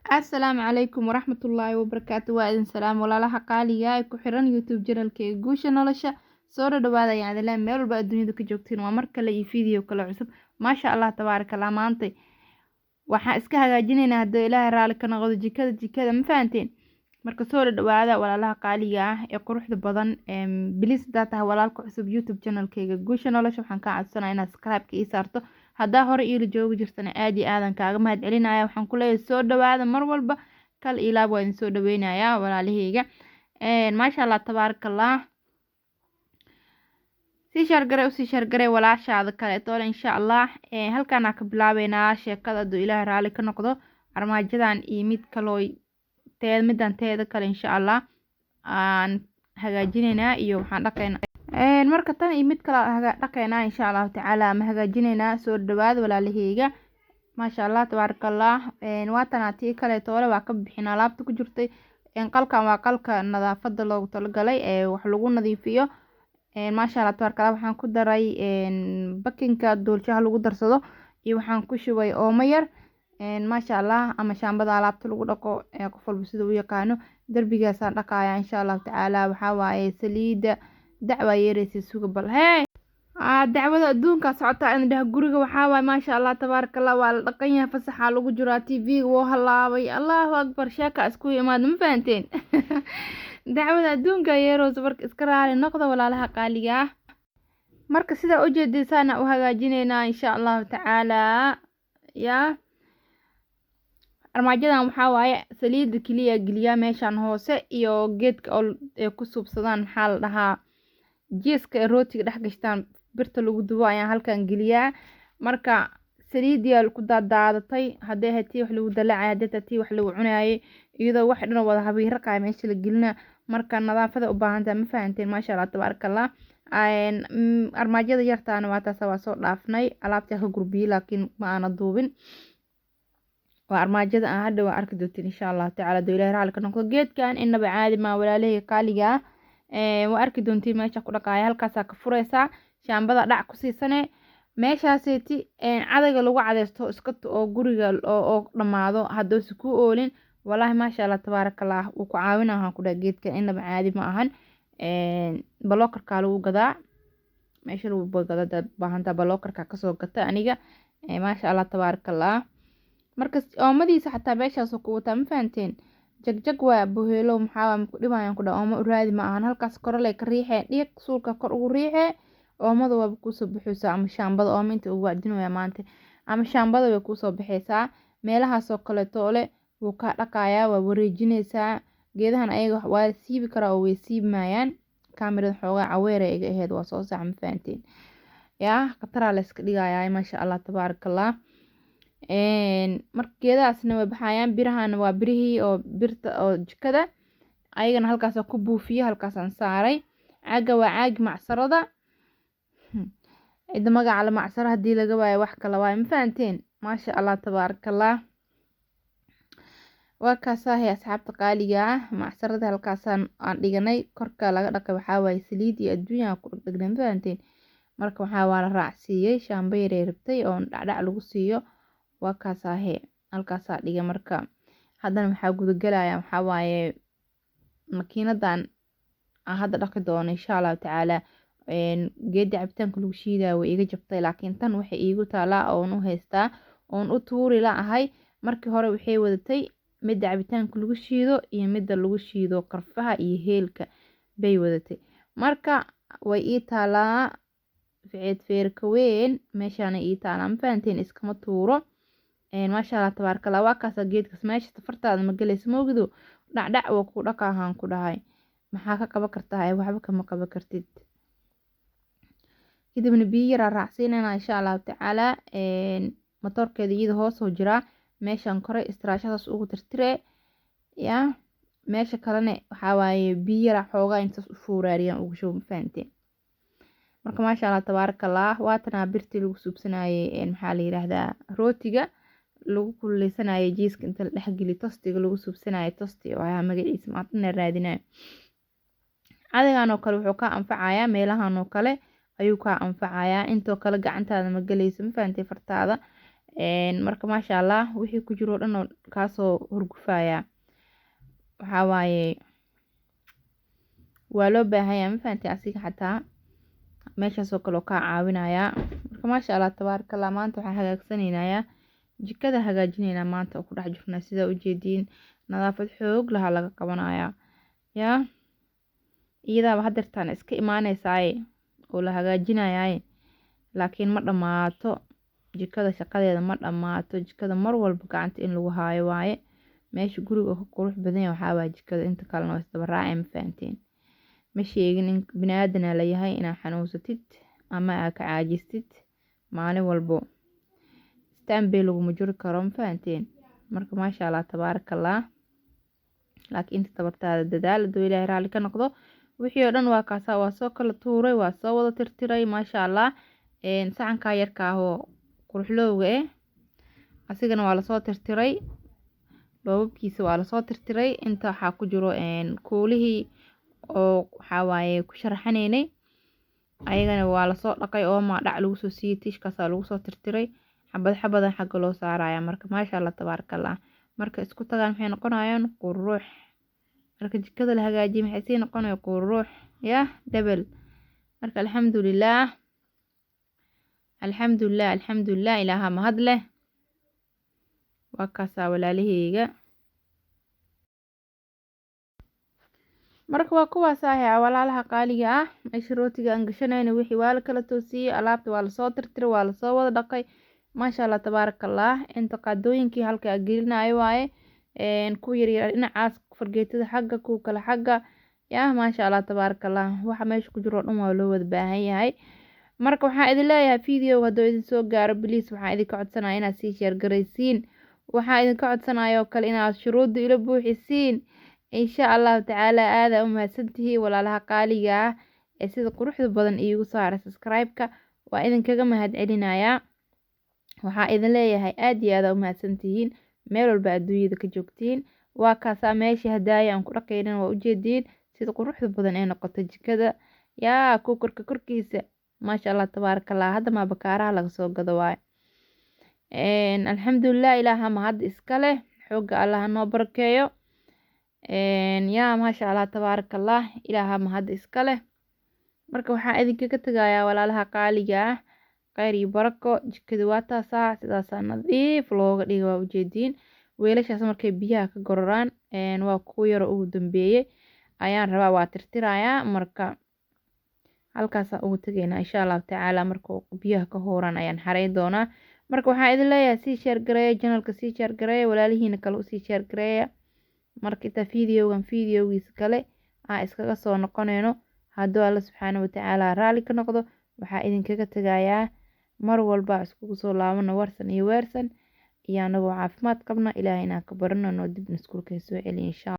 Asalaamu calaykum waraxmatullaahi wabarakaatu. Waa idin salaam walaalaha qaaliga ah ee ku xiran YouTube channelkayga Guusha Nolosha. Soo dhawaada ayaan idin leeyahay meel walba adduunyada ka joogtiin. Waa mar kale iyo video kale cusub. Maasha Allah tabaarakallah. Maanta waxaan iska hagaajinaynaa haddii Ilaahay raali ka noqdo jikada ma fahanteen. Marka soo dhawaada walaalaha qaaliga ah ee quruxda badan. Please hadaa tahay walaalka cusub YouTube channelkayga Guusha Nolosha, waxaan kaa codsanayaa inaad subscribe ka ii saarto. haddaa hore iila joogi jirtana aad iyo aadan kaaga mahad celinaya. Waxaan ku leeyahay soo dhawaada mar walba kal ilaab waa idin soo dhaweynayaa walaalahayga. maasha Allah tabaarakallah. sii shargare walaashaada kale toole insha Allah. halkaan ka bilaabeynaa sheekada hadduu Ilaahay raali ka noqdo. armaajadan iyo mid kaloo midaan teeda kale insha Allah aan hagaajinaynaa iyo waxaan dhaqaynaa marka tan iyo mid kale dhaqaynaa insha Allah tacaala ama hagaajinaynaa. soo dhawaad walaalahayga. maasha Allah tabaarakallah. waatan tii kale toole waa ka bixin alaabta ku jirtay. qalkan waa qalka nadaafada loogu talagalay ee wax lagu nadiifiyo. maasha Allah tabaarakallah. waxaan ku daray bakinka doolshaha lagu darsado iyo waxaan ku shubay oomo yar. maasha Allah ama shaambada alaabta lagu dhaqo qof walba sida u yaqaano. darbigaasaan dhaqaaya insha Allah tacaala. waxaa waaye saliida dacwa yeeraysa suga bal dacwada adduunka socota in dhaha guriga waxaa waaye maasha Allah tabaarakallah. waa la dhaqan yahay fasaxa lagu jiraa. TV wuu halaabay. Allahu akbar. sheeka isku imaad ma fahanteen. dacwada adduunka yeeraysa marka iska raali noqdo walaalaha qaaliga ah. marka sida u jeedisana u hagaajinaynaa insha Allah tacaala. yaa armaajadan waxaa waaye saliida kaliya geliya meeshan hoose iyo geedka oo ku suubsadaan maxaa la dhahaa jeeska ee rootiga dhex gashtaan birta lagu dubo ayaan halkan geliyaa. marka saliidiya ku daadaadatay haddii hatii wax lagu dalaacay haddii hatii wax lagu cunayay iyadoo wax dhan wada habiiraqay meesha la gelina. marka nadaafada u baahan tahay ma fahanteen. maasha Allah tabaarakallah. armaajada yartaana waa taas waa soo dhaafnay alaabta ka gurbiyay laakiin ma aana duubin. waa armaajada aan hadda waa arki doontiin insha Allah tacaala hadduu Ilaahay raali ka noqdo. geedkan inaba caadi ma walaalahayga qaaliga ah. waa arki doontiin meesha ku dhaqaaya halkaasaa ka furaysaa shaambada dhac ku siisane meeshaaseeti cadayga lagu cadeysto iska oo guriga oo dhamaado haddoosi ku oolin. walaahi maasha Allah tabaarakallah wuu ku caawinaa waxaan ku dhahay geedkan inaba caadi ma ahan. balookarkaa lagu gadaa meesha lagu gadaa baahantaa balookarkaa kasoo gata aniga. maasha Allah tabaarakallah. marka oomadiisa xataa meeshaas ku wataa ma fahanteen. jagjag waa boheelo maxaa waa ku dhibayaan ku dhaw oomo raadi ma ahan. halkaas korale ka riixeen dhiiq suulka kor ugu riixee oomada waa ku soo bixaysaa ama shaambada oomo inta ugu waadinaya maanta ama shaambada way ku soo bixaysaa. meelahaas oo kale toole wuu ka dhaqayaa waa wareejinaysaa. geedahan ayaga waa siibi karaa oo way siibmayaan. kaamirada xoogaa caweere iga aheyd waa soo sax ma fahanteen. yaa qatara la iska dhigayaa maasha Allah tabaarakallah. marka geedahaasna way baxayaan. birahana waa birihii oo birta oo jikada ayagana halkaas ku buufiyo halkaasaan saaray. caaga waa caagi macsarada. ida magaca la macsara hadii laga waayo wax kale waayo ma fahanteen. maasha Allah tabaarakallah. waa kaasahay asxaabta qaaliga ah. macsarada halkaasaan aan dhiganay korka laga dhaqay waxaa waaye saliid iyo adduunyaha ku dhagdhagna ma fahanteen. marka waxaa waa la raacsiiyey shaamba yar rabtay oo dhacdhac lagu siiyo. waa kaasahe halkaasaa dhiga. marka haddana waxaa gudagelaya waxaa waaye makiinadan aan hadda dhaqi doono insha Allah tacaala. geedda cabitaanka lagu shiidaa way iga jabtay laakiin tan waxay iigu taalaa oon u haystaa oon u tuuri la'ahay. markii hore waxay wadatay midda cabitaanka lagu shiido iyo midda lagu shiido qarfaha iyo heelka bay wadatay. marka way ii taalaa ficid feerka weyn meeshaana ii taalaa ma fahanteen. iskama tuuro. maasha Allah tabaarakallah. waa kaasa geedkas meesha safartaada ma galaysa ma ogido dhacdhac waa ku dhaqaahaan ku dhahay maxaa ka qaban kartaa waxba kama qaban kartid. kadibna biyo yar raacsiinayna insha Allah tacaala. matoorkeeda iyada hoos oo jiraa meeshan kore istiraashadaas ugu tirtire. yaa meesha kalena waxaa waaye biyo yar xoogaa intaas u fuuraariyaan ugu shubo ma fahanteen. marka maasha Allah tabaarakallah. waatana birtii lagu suubsanayay maxaa la yiraahdaa rootiga lagu kululeysanayay jiiska inta la dhexgeli tostiga lagu suubsanayay tosti oo ayaa magaciisa maadna raadinayo. cadagan oo kale wuxuu ka anfacayaa meelahan oo kale ayuu ka anfacayaa. intoo kale gacantaada ma galayso ma fahanteen fartaada. marka maasha Allah wixii ku jiro dhan kaasoo hurgufaya waxaa waaye waa loo baahan yahay ma fahanteen asiga xataa meeshaasoo kale oo kaa caawinaya marka maasha Allah tabaarakallah maanta waxaan hagaagsanaynayaa jikada hagaajinaynaa maanta oo ku dhex jirnaa sida ujeediin nadaafad xoog lahaa laga qabanayaa yaa iyadaaba hadeertaan iska imaanaysaaye oo la hagaajinayaaye laakiin ma dhammaato jikada shaqadeeda ma dhammaato jikada mar walba gacanta in lagu haayo waaye meesha guriga oo ka qurux badan yahay waxaa waaye jikada inta kalena waa isdaba raacay ma fahanteen ma sheegin in bini'aadanaa la yahay inaad xanuunsatid ama aad ka caajistid maalin walbo istaanbey laguma jiri karo ma fahanteen marka maasha Allah tabaarakallah laakiin inta tabartaada dadaal hadduu ilaahay raalli ka noqdo wixii oo dhan waa kaasaa waa soo kala tuuray waa soo wada tirtiray maasha Allah saxankaa yarka ahoo quruxlowga asigana waa lasoo tirtiray loobabkiisa waa lasoo tirtiray inta waxaa ku jiro kuulihii oo waxaa waaye ku sharaxanaynay ayagana waa lasoo dhaqay oo dhac lagu soo siiyey tiishkaasaa lagu soo tirtiray xabadan xagga loo saaraya marka maasha Allah tabaarakallah marka isku tagaan maxay noqonayaan qurux marka jikada la hagaajiyo maxay sii noqonayaan qurux yaa dabal marka alxamdulilah ilaaha mahad leh waa kaasaa walaalaheyga marka waa kuwaas walaalaha qaaliga ah meesha rootiga aan gashanayna wixii waa la kala toosiyey alaabta waa lasoo tirtiray waa lasoo wada dhaqay maasha Allah tabaarakallah inta qaadooyinkii halka gelinayo waaye ku yaryar dhinacaas fargeetada xagga ku kala xagga yaa maasha Allah tabaarakallah waxa meesha ku jiro dhan waa loo wada baahan yahay marka waxaan idin leeyahay video hadduu idin soo gaaro please waxaan idinka codsanayaa inaad sii share garaysiin waxaan idinka codsanayaa oo kale inaad shuruudda ila buuxisiin insha Allah tacaala aada u mahadsantihiin walaalaha qaaliga ah ee sida quruxda badan iigu saara subscribe-ka waa idinkaga mahadcelinayaa waxaa idin leeyahay aad iyo aad u mahadsantihiin meel walba adduunyada ka joogtiin waa kaasaa meeshii hadaaya aan ku dhaqaynin waa ujeediin sida quruxda badan ee noqoto jikada yaa kuukarka korkiisa maasha Allah tabaarakallah hadda ma bakaaraha laga soo gado waaye alxamdulilah ilaaha mahad iska leh xooga Allah noo barakeeyo yaa maasha Allah tabaarakallah ilaaha mahad iska leh marka waxaan idinkaga tagayaa walaalaha qaaliga ah khayr iyo barako jikada waa taasaa sidaasaa nadiif looga dhiga waa ujeediin weelashaas markay biyaha ka gororaan waa kuwa yaro ugu dambeeyey ayaan rabaa waa tirtirayaa marka halkaasa ugu tagaynaa insha Allah tacaala marka biyaha ka hooraan ayaan xareyn doonaa marka waxaan idin leeyahay sii share gareeya channelka sii share gareeya walaalihiina kale usii share gareeya marka inta videogiisa kale aan iskaga soo noqonayno hadduu Alla subxaanahu wa tacaala raalli ka noqdo waxaa idinkaga tagayaa mar walba iskugu soo laabano warsan iyo weersan iyo anagoo caafimaad qabna ilaahay inaan ka barano noo dibna iskuulka soo celiyo insha